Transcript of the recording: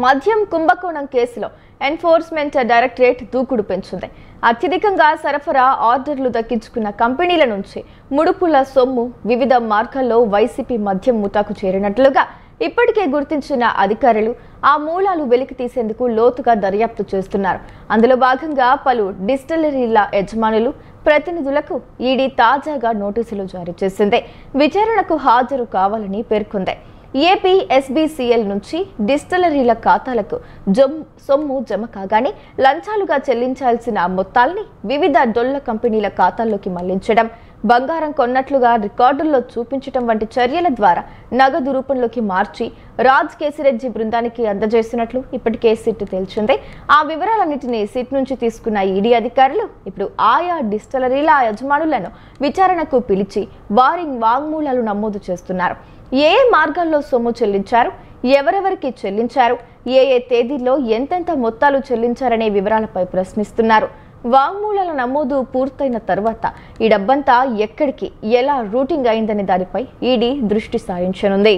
మద్యం కుంభకోణం కేసులో ఎన్ఫోర్స్మెంట్ డైరెక్టరేట్ దూకుడు పెంచింది. అత్యధికంగా సరఫరా ఆర్డర్లు దక్కించుకున్న కంపెనీల నుంచి ముడుపుల సొమ్ము వివిధ మార్గాల్లో వైసీపీ మద్యం ముఠాకు చేరినట్లుగా ఇప్పటికే గుర్తించిన అధికారులు ఆ మూలాలు వెలికి తీసేందుకు లోతుగా దర్యాప్తు చేస్తున్నారు. అందులో భాగంగా పలు డిస్టిలరీల యజమానులు ప్రతినిధులకు ఈడీ తాజాగా నోటీసులు జారీ చేసింది. విచారణకు హాజరు కావాలని పేర్కొంది. ఏపీ ఎస్బీసీఎల్ నుంచి డిస్టిలరీల ఖాతాలకు సొమ్ము జమ కాగానే లంచాలుగా చెల్లించాల్సిన మొత్తాల్ని వివిధ డొల్ల కంపెనీల ఖాతాల్లోకి మళ్లించడం, బంగారం కొన్నట్లుగా రికార్డుల్లో చూపించడం వంటి చర్యల ద్వారా నగదు రూపంలోకి మార్చి రాజ్ కేసిరెడ్డి బృందానికి అందజేసినట్లు ఇప్పటికే సిట్ తేల్చింది. ఆ వివరాలన్నింటినీ సిట్ నుంచి తీసుకున్న ఈడీ అధికారులు ఇప్పుడు ఆయా డిస్టిలరీల యజమానులను విచారణకు పిలిచి వారి వాంగ్మూలాలు నమోదు చేస్తున్నారు. ఏ మార్గాల్లో సొమ్ము చెల్లించారు, ఎవరెవరికి చెల్లించారు, ఏ తేదీల్లో ఎంతెంత మొత్తాలు చెల్లించారనే వివరాలపై ప్రశ్నిస్తున్నారు. వాంగ్మూలాల నమోదు పూర్తయిన తర్వాత ఈ డబ్బంతా ఎక్కడికి ఎలా రూటింగ్ అయిందనే దానిపై ఈడీ దృష్టి సారించనుంది.